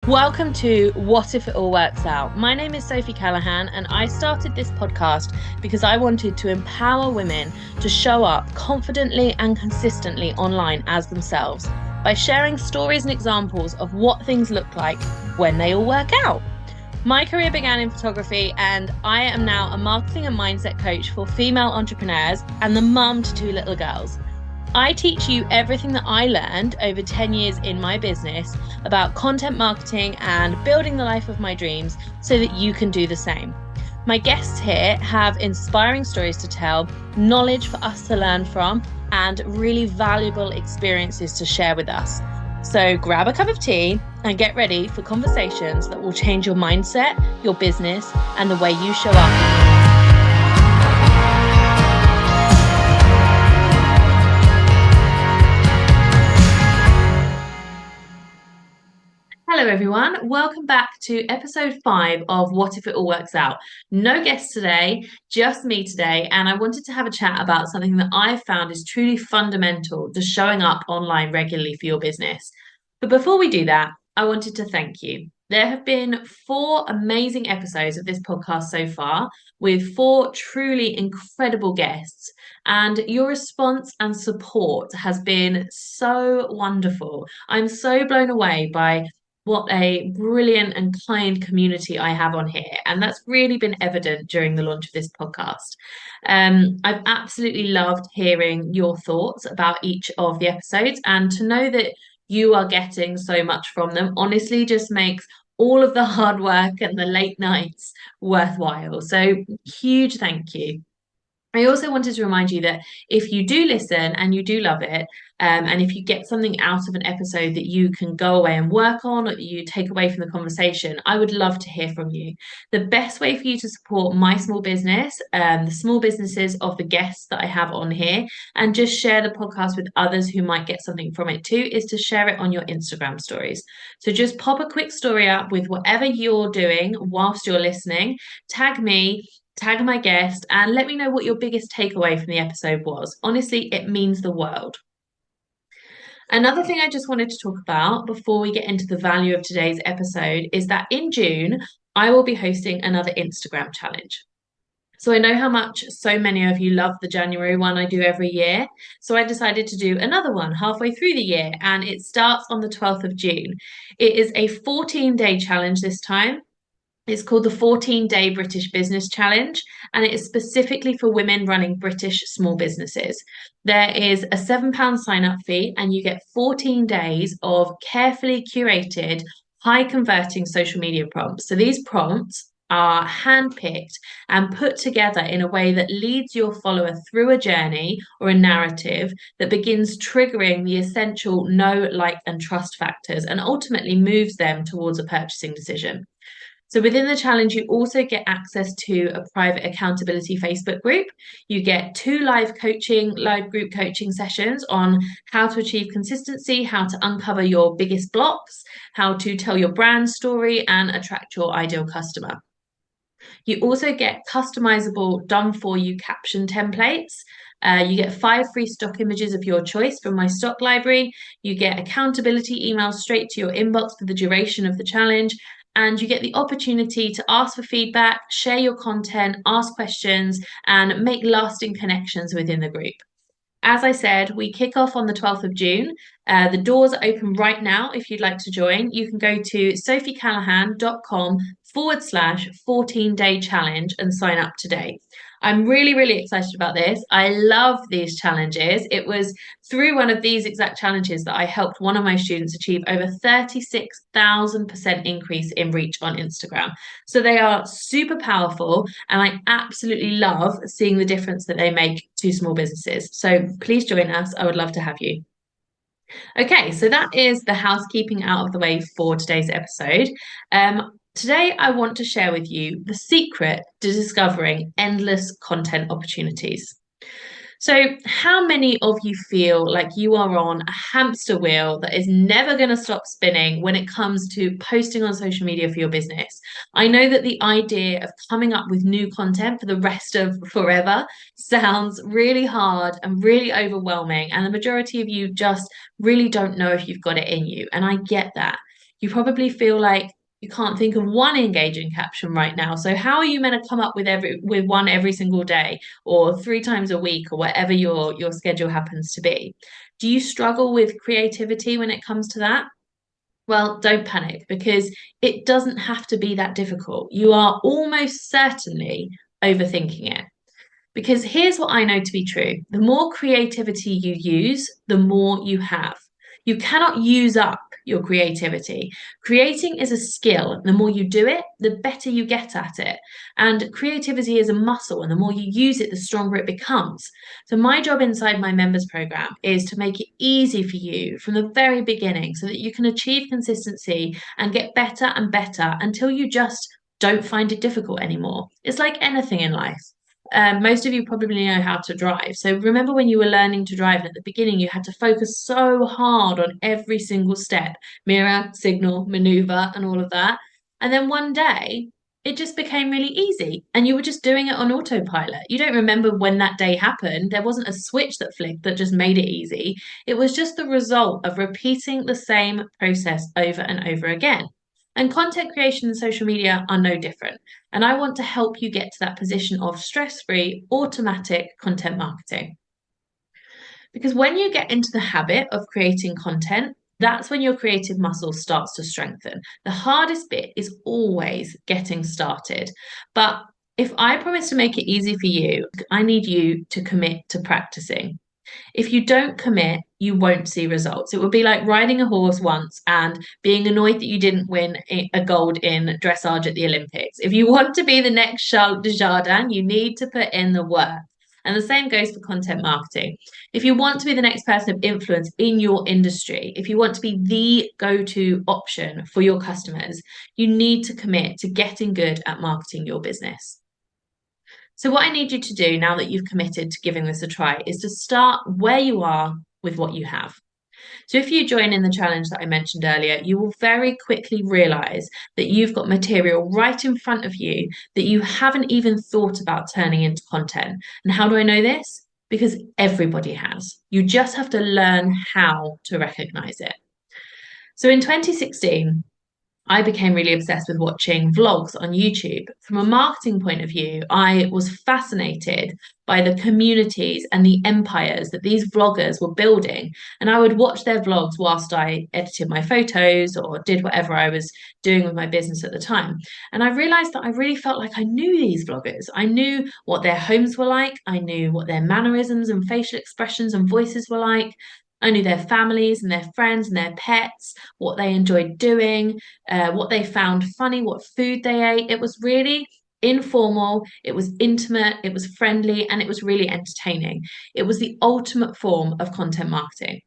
Welcome to What If It All Works Out? My name is Sophie Callahan, and I started this podcast because I wanted to empower women to show up confidently and consistently online as themselves by sharing stories and examples of what things look like when they all work out. My career began in photography, and I am now a marketing and mindset coach for female entrepreneurs and the mum to two little girls. I teach you everything that I learned over 10 years in my business about content marketing and building the life of my dreams so that you can do the same. My guests here have inspiring stories to tell, knowledge for us to learn from, and really valuable experiences to share with us. So grab a cup of tea and get ready for conversations that will change your mindset, your business, and the way you show up. Hello everyone, welcome back to episode 5 of What If It All Works Out. No guests today, just me today, and I wanted to have a chat about something that I've found is truly fundamental to showing up online regularly for your business. But before we do that, I wanted to thank you. There have been 4 amazing episodes of this podcast so far with 4 truly incredible guests, and your response and support has been so wonderful. I'm so blown away by what a brilliant and kind community I have on here. And that's really been evident during the launch of this podcast. I've absolutely loved hearing your thoughts about each of the episodes, and to know that you are getting so much from them honestly just makes all of the hard work and the late nights worthwhile. So huge thank you. I also wanted to remind you that if you do listen and you do love it, and if you get something out of an episode that you can go away and work on, or that you take away from the conversation, I would love to hear from you. The best way for you to support my small business, the small businesses of the guests that I have on here, and just share the podcast with others who might get something from it too, is to share it on your Instagram stories. So just pop a quick story up with whatever you're doing whilst you're listening, tag me, tag my guest, and let me know what your biggest takeaway from the episode was. Honestly, it means the world. Another thing I just wanted to talk about before we get into the value of today's episode is that in June, I will be hosting another Instagram challenge. So I know how much so many of you love the January one I do every year. So I decided to do another one halfway through the year, and it starts on the 12th of June. It is a 14-day challenge this time. It's called the 14-Day British Business Challenge, and it is specifically for women running British small businesses. There is a £7 sign-up fee, and you get 14 days of carefully curated, high-converting social media prompts. So these prompts are handpicked and put together in a way that leads your follower through a journey or a narrative that begins triggering the essential know, like, and trust factors, and ultimately moves them towards a purchasing decision. So within the challenge, you also get access to a private accountability Facebook group. You get 2 live group coaching sessions on how to achieve consistency, how to uncover your biggest blocks, how to tell your brand story and attract your ideal customer. You also get customizable done-for-you caption templates. You get 5 free stock images of your choice from my stock library. You get accountability emails straight to your inbox for the duration of the challenge. And you get the opportunity to ask for feedback, share your content, ask questions, and make lasting connections within the group. As I said, we kick off on the 12th of June. The doors are open right now if you'd like to join. You can go to sophiecallahan.com/14-day challenge and sign up today. I'm really, really excited about this. I love these challenges. It was through one of these exact challenges that I helped one of my students achieve over 36,000% increase in reach on Instagram. So they are super powerful, and I absolutely love seeing the difference that they make to small businesses. So please join us. I would love to have you. Okay, so that is the housekeeping out of the way for today's episode. Today, I want to share with you the secret to discovering endless content opportunities. So, how many of you feel like you are on a hamster wheel that is never going to stop spinning when it comes to posting on social media for your business? I know that the idea of coming up with new content for the rest of forever sounds really hard and really overwhelming, and the majority of you just really don't know if you've got it in you, and I get that. You probably feel like you can't think of one engaging caption right now. So how are you meant to come up with one every single day or 3 times a week or whatever your schedule happens to be? Do you struggle with creativity when it comes to that? Well, don't panic because it doesn't have to be that difficult. You are almost certainly overthinking it. Because here's what I know to be true: the more creativity you use, the more you have. You cannot use up your creativity. Creating is a skill. The more you do it, the better you get at it. And creativity is a muscle, and the more you use it, the stronger it becomes. So, my job inside my members program is to make it easy for you from the very beginning so that you can achieve consistency and get better and better until you just don't find it difficult anymore. It's like anything in life. Most of you probably know how to drive. So remember when you were learning to drive, and at the beginning you had to focus so hard on every single step, mirror, signal, maneuver, and all of that. And then one day it just became really easy and you were just doing it on autopilot. You don't remember when that day happened. There wasn't a switch that flicked that just made it easy. It was just the result of repeating the same process over and over again. And content creation and social media are no different. And I want to help you get to that position of stress-free, automatic content marketing. Because when you get into the habit of creating content, that's when your creative muscle starts to strengthen. The hardest bit is always getting started. But if I promise to make it easy for you, I need you to commit to practicing. If you don't commit, you won't see results. It would be like riding a horse once and being annoyed that you didn't win a gold in dressage at the Olympics. If you want to be the next Charles Desjardins, you need to put in the work. And the same goes for content marketing. If you want to be the next person of influence in your industry, if you want to be the go-to option for your customers, you need to commit to getting good at marketing your business. So, what I need you to do now that you've committed to giving this a try is to start where you are with what you have. So, if you join in the challenge that I mentioned earlier, you will very quickly realize that you've got material right in front of you that you haven't even thought about turning into content. And how do I know this? Because everybody has. You just have to learn how to recognize it. So, in 2016, I became really obsessed with watching vlogs on YouTube. From a marketing point of view, I was fascinated by the communities and the empires that these vloggers were building. And I would watch their vlogs whilst I edited my photos or did whatever I was doing with my business at the time. And I realized that I really felt like I knew these vloggers. I knew what their homes were like. I knew what their mannerisms and facial expressions and voices were like. I knew their families and their friends and their pets, what they enjoyed doing, what they found funny, what food they ate. It was really informal, it was intimate, it was friendly, and it was really entertaining. It was the ultimate form of content marketing.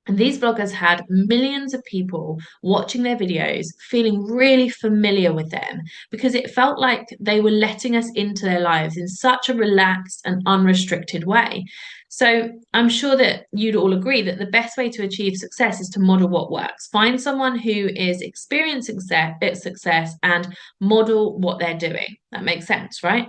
And these bloggers had millions of people watching their videos, feeling really familiar with them because it felt like they were letting us into their lives in such a relaxed and unrestricted way. So I'm sure that you'd all agree that the best way to achieve success is to model what works. Find someone who is experiencing success and model what they're doing. That makes sense, right?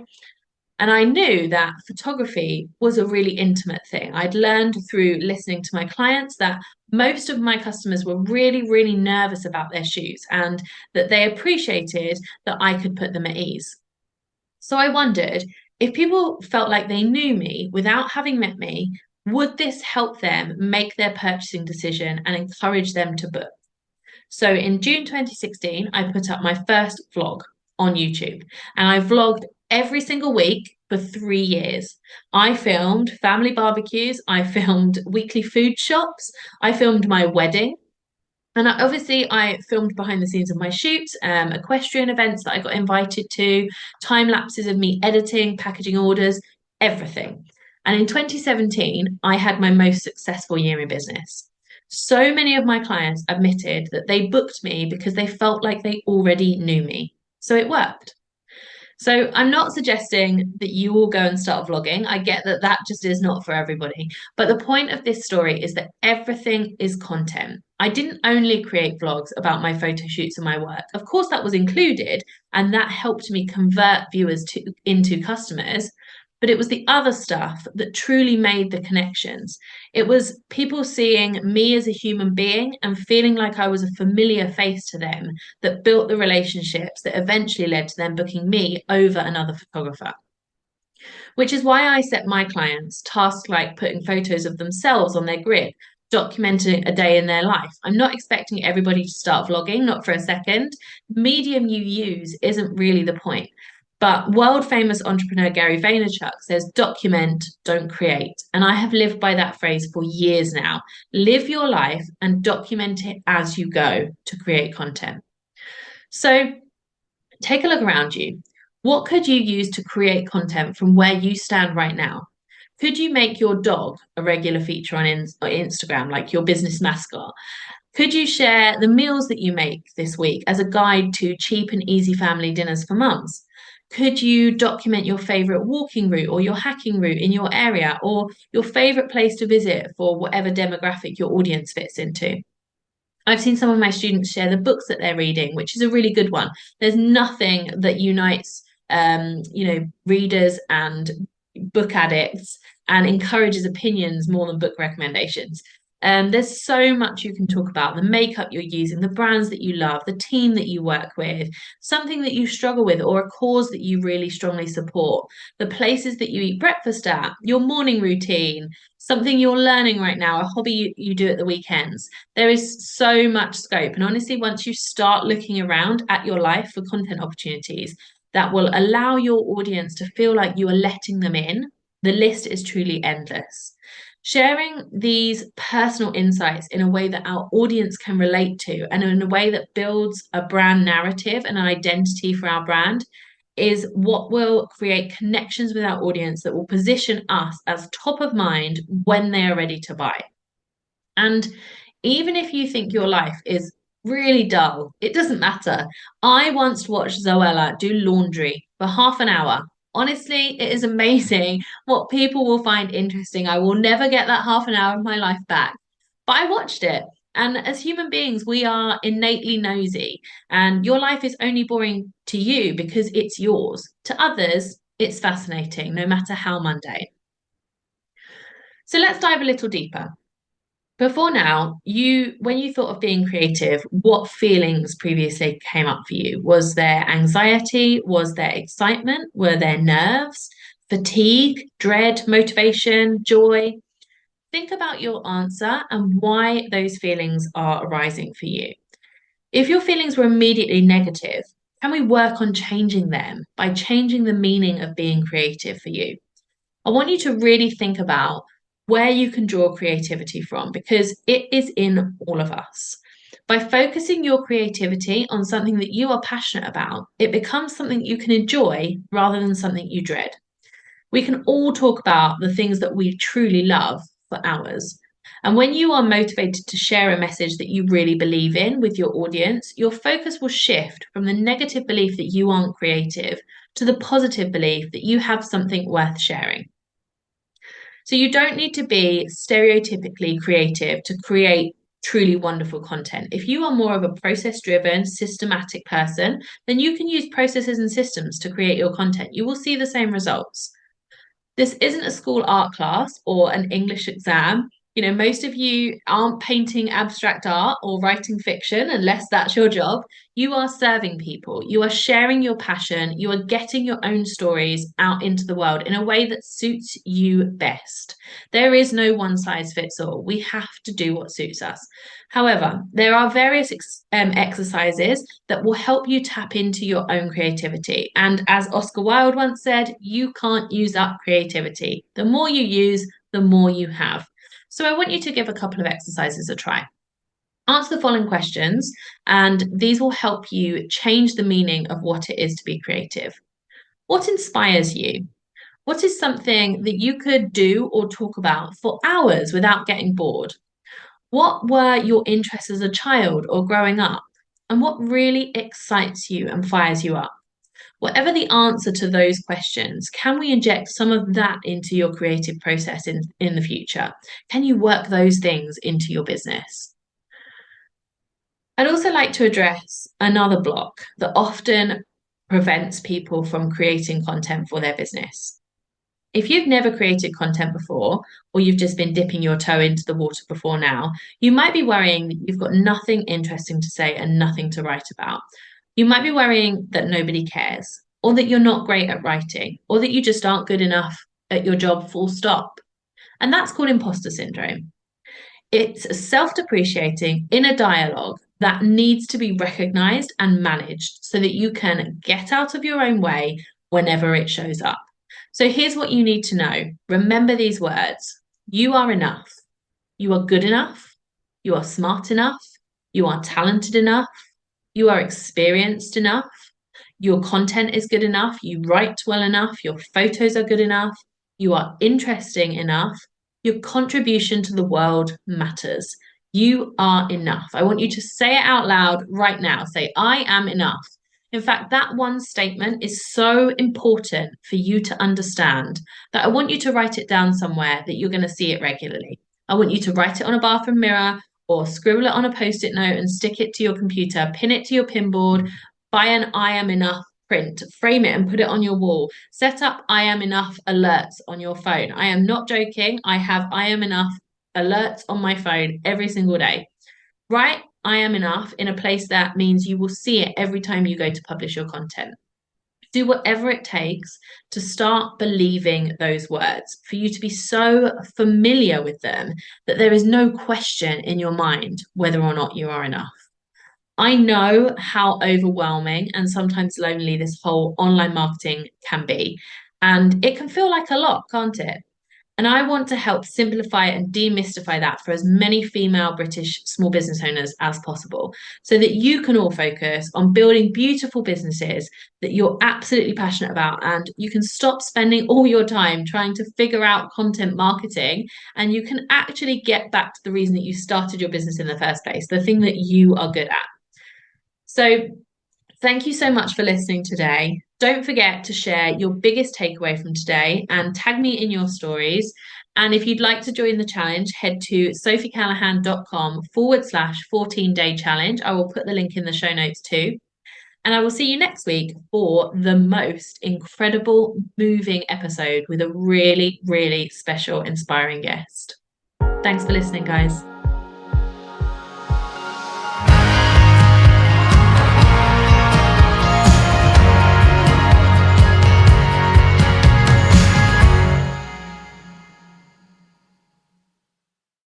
And I knew that photography was a really intimate thing. I'd learned through listening to my clients that most of my customers were really, really nervous about their shoots and that they appreciated that I could put them at ease. So I wondered if people felt like they knew me without having met me, would this help them make their purchasing decision and encourage them to book? So in June 2016, I put up my first vlog on YouTube and I vlogged every single week for 3 years. I filmed family barbecues, I filmed weekly food shops, I filmed my wedding. And obviously, I filmed behind the scenes of my shoots, equestrian events that I got invited to, time lapses of me editing, packaging orders, everything. And in 2017, I had my most successful year in business. So many of my clients admitted that they booked me because they felt like they already knew me. So it worked. So I'm not suggesting that you all go and start vlogging. I get that that just is not for everybody. But the point of this story is that everything is content. I didn't only create vlogs about my photo shoots and my work. Of course, that was included, and that helped me convert viewers into customers. but it was the other stuff that truly made the connections. It was people seeing me as a human being and feeling like I was a familiar face to them that built the relationships that eventually led to them booking me over another photographer. Which is why I set my clients tasks like putting photos of themselves on their grid, documenting a day in their life. I'm not expecting everybody to start vlogging, not for a second. Medium you use isn't really the point. But world famous entrepreneur Gary Vaynerchuk says, document, don't create. And I have lived by that phrase for years now. Live your life and document it as you go to create content. So take a look around you. What could you use to create content from where you stand right now? Could you make your dog a regular feature on Instagram, like your business mascot? Could you share the meals that you make this week as a guide to cheap and easy family dinners for mums? Could you document your favorite walking route or your hacking route in your area or your favorite place to visit for whatever demographic your audience fits into? I've seen some of my students share the books that they're reading, which is a really good one. There's nothing that unites, readers and book addicts and encourages opinions more than book recommendations. There's so much you can talk about the makeup you're using, the brands that you love, the team that you work with, something that you struggle with, or a cause that you really strongly support, the places that you eat breakfast at, your morning routine, something you're learning right now, a hobby you do at the weekends. There is so much scope. And honestly, once you start looking around at your life for content opportunities that will allow your audience to feel like you are letting them in, the list is truly endless. Sharing these personal insights in a way that our audience can relate to and in a way that builds a brand narrative and an identity for our brand is what will create connections with our audience that will position us as top of mind when they are ready to buy. And even if you think your life is really dull, it doesn't matter. I once watched Zoella do laundry for half an hour. Honestly, it is amazing what people will find interesting. I will never get that half an hour of my life back. But I watched it. And as human beings, we are innately nosy. And your life is only boring to you because it's yours. To others, it's fascinating, no matter how mundane. So let's dive a little deeper. Before now, when you thought of being creative, what feelings previously came up for you? Was there anxiety? Was there excitement? Were there nerves, fatigue, dread, motivation, joy? Think about your answer and why those feelings are arising for you. If your feelings were immediately negative, can we work on changing them by changing the meaning of being creative for you? I want you to really think about where you can draw creativity from because it is in all of us. By focusing your creativity on something that you are passionate about, it becomes something you can enjoy rather than something you dread. We can all talk about the things that we truly love for hours. And when you are motivated to share a message that you really believe in with your audience, your focus will shift from the negative belief that you aren't creative to the positive belief that you have something worth sharing. So you don't need to be stereotypically creative to create truly wonderful content. If you are more of a process-driven, systematic person, then you can use processes and systems to create your content. You will see the same results. This isn't a school art class or an English exam. You know, most of you aren't painting abstract art or writing fiction unless that's your job. You are serving people. You are sharing your passion. You are getting your own stories out into the world in a way that suits you best. There is no one size fits all. We have to do what suits us. However, there are various exercises that will help you tap into your own creativity. And as Oscar Wilde once said, you can't use up creativity. The more you use, the more you have. So I want you to give a couple of exercises a try. Answer the following questions, and these will help you change the meaning of what it is to be creative. What inspires you? What is something that you could do or talk about for hours without getting bored? What were your interests as a child or growing up? And what really excites you and fires you up? Whatever the answer to those questions, can we inject some of that into your creative process in the future? Can you work those things into your business? I'd also like to address another block that often prevents people from creating content for their business. If you've never created content before, or you've just been dipping your toe into the water before now, you might be worrying that you've got nothing interesting to say and nothing to write about. You might be worrying that nobody cares, or that you're not great at writing, or that you just aren't good enough at your job, full stop. And that's called imposter syndrome. It's a self depreciating inner dialogue that needs to be recognized and managed so that you can get out of your own way whenever it shows up. So here's what you need to know. Remember these words. You are enough. You are good enough. You are smart enough. You are talented enough. You are experienced enough. Your content is good enough. You write well enough. Your photos are good enough. You are interesting enough. Your contribution to the world matters. You are enough. I want you to say it out loud right now. Say, I am enough. In fact, that one statement is so important for you to understand that I want you to write it down somewhere that you're going to see it regularly. I want you to write it on a bathroom mirror or scribble it on a post-it note and stick it to your computer, pin it to your pinboard, buy an I am enough print, frame it and put it on your wall. Set up I am enough alerts on your phone. I am not joking. I have I am enough alerts on my phone every single day. Write I am enough in a place that means you will see it every time you go to publish your content. Do whatever it takes to start believing those words, for you to be so familiar with them that there is no question in your mind whether or not you are enough. I know how overwhelming and sometimes lonely this whole online marketing can be. And it can feel like a lot, can't it? And I want to help simplify and demystify that for as many female British small business owners as possible so that you can all focus on building beautiful businesses that you're absolutely passionate about. And you can stop spending all your time trying to figure out content marketing and you can actually get back to the reason that you started your business in the first place, the thing that you are good at. So, thank you so much for listening today. Don't forget to share your biggest takeaway from today and tag me in your stories. And if you'd like to join the challenge, head to sophiecallahan.com/14-day challenge. I will put the link in the show notes too. And I will see you next week for the most incredible, moving episode with a really, really special, inspiring guest. Thanks for listening, guys.